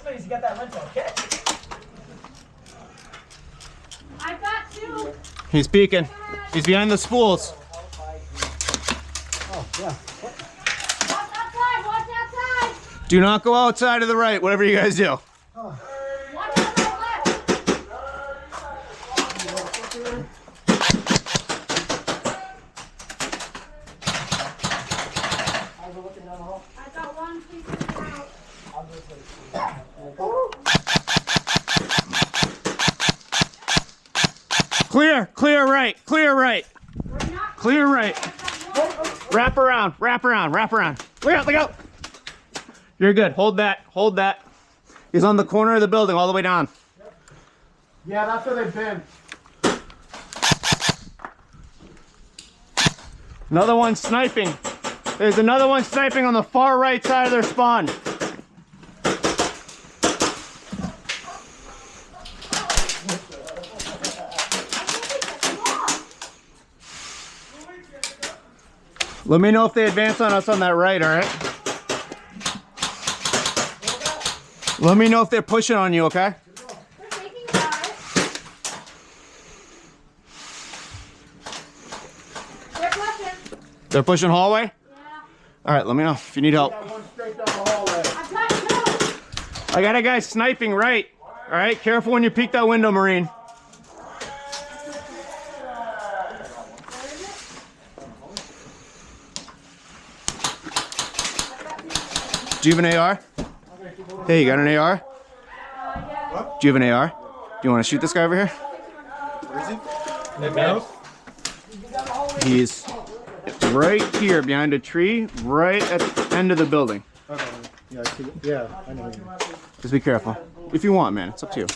please. You got that rental, okay? I've got two. He's peeking. He's behind the spools. Oh, yeah. Watch outside. Watch outside. Do not go outside to the right, whatever you guys do. Watch outside left. I've got one piece of it out. Clear, clear right, clear right, clear right. Wrap around, wrap around, wrap around. Look out, look out. You're good. Hold that, hold that. He's on the corner of the building all the way down. Yeah, that's where they've been. Another one sniping. There's another one sniping on the far right side of their spawn. Let me know if they advance on us on that right, all right? Let me know if they're pushing on you, okay? We're taking guys. They're pushing. They're pushing hallway? Yeah. All right, let me know if you need help. Got one straight down the hallway. I've got two. I got a guy sniping right. All right, careful when you peek that window, Marine. Do you have an AR? Hey, you got an AR? Do you have an AR? Do you want to shoot this guy over here? No. He's right here behind a tree, right at the end of the building. Okay. Yeah, I know. Just be careful. If you want, man, it's up to you.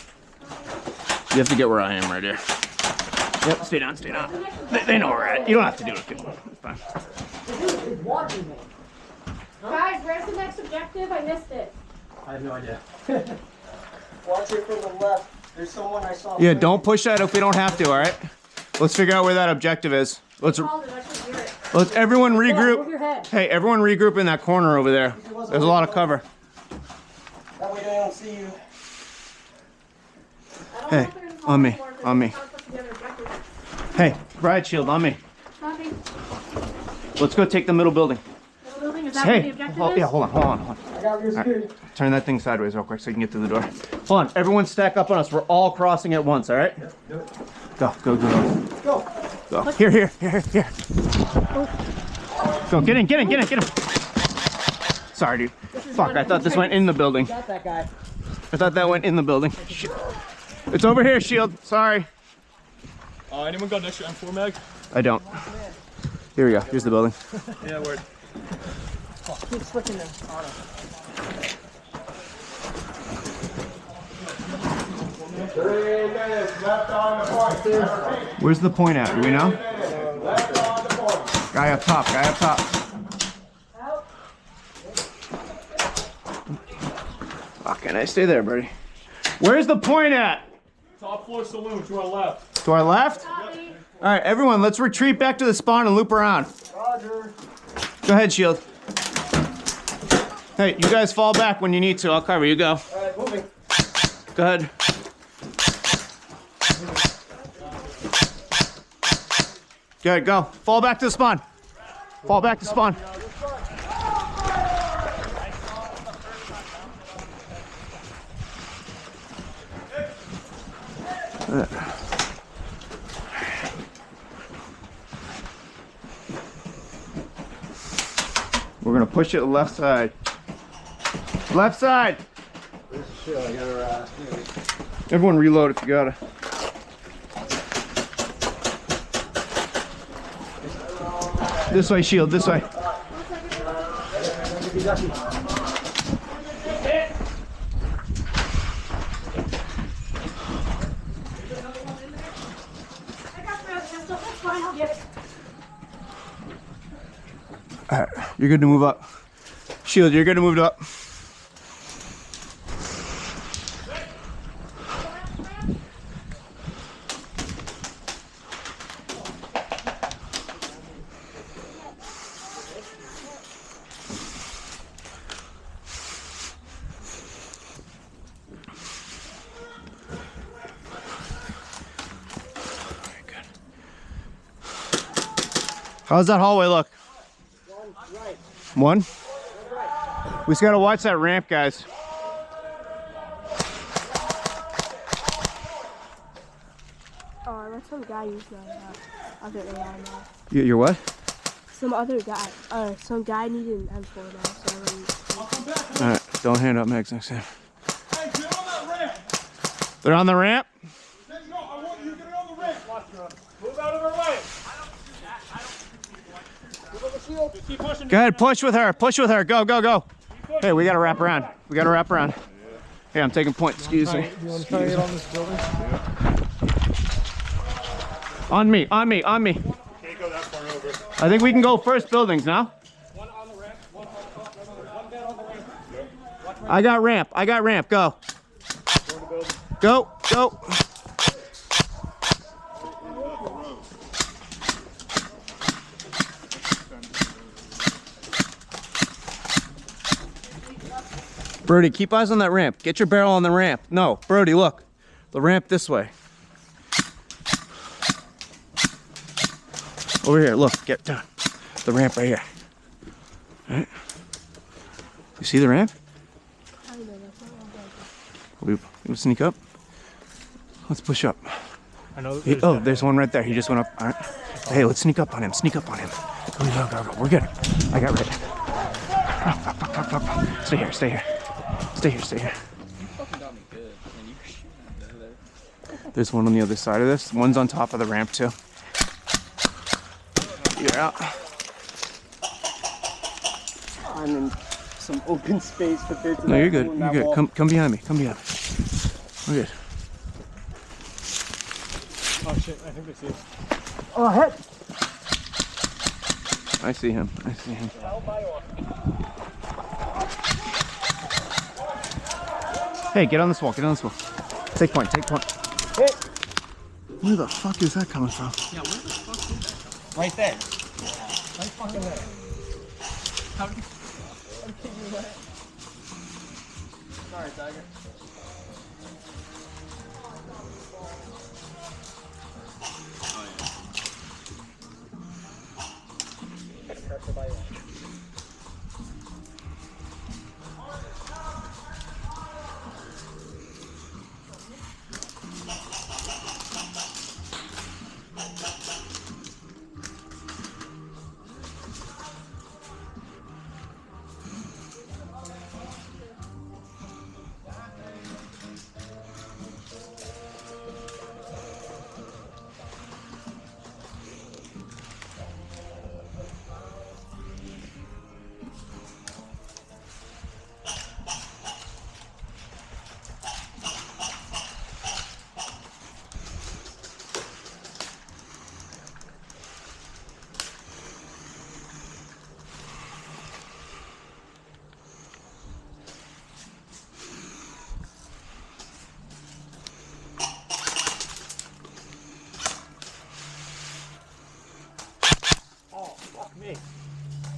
You have to get where I am right here. Yep, stay down, stay down. They know where we're at. You don't have to do it if you want. It's fine. Guys, where's the next objective? I missed it. I have no idea. Watch it from the left. There's someone I saw. Yeah, don't push that if we don't have to, all right? Let's figure out where that objective is. Let's everyone Move your regroup. head. Hey, everyone regroup in that corner over there. There's a lot of cover. That way they don't see you. Hey, on me, on me. Hey, riot shield on me. Nothing. Let's go take the middle building. Middle building, is that where the Hey, objective hold, is? yeah, hold on, hold on, hold on. I got your security. Turn that thing sideways real quick so you can get through the door. Hold on, everyone stack up on us. We're all crossing at once, all right? Go, go, go, go. Go. Go. Here, here, here, here. Go, get in, get in, get in, get in. Sorry, dude. Fuck, I thought this went in the building. Got that guy. I thought that went in the building. Shit. It's over here, Shield. Sorry. Anyone got an extra M4 mag? I don't. Here we go. Here's the building. Yeah, word. Keep switching them. 3 minutes left on the point. Where's the point at? Do we know? Left on the point. Guy up top. Guy up top. Fucking, I stay there, buddy. Where's the point at? Top floor saloon to our left. To our left? All right, everyone, let's retreat back to the spawn and loop around. Roger. Go ahead, Shield. Hey, you guys fall back when you need to. I'll cover you. Go. All right, moving. Go ahead. Good, go. Fall back to the spawn. Fall back to spawn. We're gonna push it left side. Left side. Sure, I gotta, Everyone reload if you gotta. This way, Shield, this way. Alright, you're good to move up. Shield, you're good to move up. How's that hallway look? One? We just gotta watch that ramp, guys. Oh, I let some guy use my other AI now. You're what? Some other guy. Some guy needed an M4 now, so I'm gonna... Alright, don't hand out mags next time. Hey, get on that ramp. They're on the ramp? No, I want you to get on the ramp. Move out of our way. Keep pushing. Go ahead, push with her. Push with her. Go, go, go. Hey, we gotta wrap around. We gotta wrap around. Hey, I'm taking point. Excuse me. You want to try to get on this building? On me, on me, on me. Can't go that far over. I think we can go first buildings now. One on the ramp, one bed on the ramp. I got ramp. I got ramp. Go. Go, go. Brody, keep eyes on that ramp. Get your barrel on the ramp. No, Brody, look. The ramp this way. Over here, look. Get down. The ramp right here. All right. You see the ramp? We sneak up. Let's push up. I know. Oh, there's one right there. He just went up. All right. Hey, let's sneak up on him. Sneak up on him. Go, go, go, go. We're good. I got red. Stay here. Stay here. Stay here. Stay here. You fucking got me good. Man, you were shooting there. There's one on the other side of this. One's on top of the ramp too. You're out. I'm in some open space compared to No, that you're good. hole in You're that good. wall. Come behind me. Come behind me. We're good. Oh shit! I think they see us. Oh, heck! I see him. I see him. Hey, get on this wall. Get on this wall. Take point. Take point. Hey. Where the fuck is that coming from? Right there. Sorry, Tiger.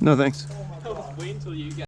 No thanks.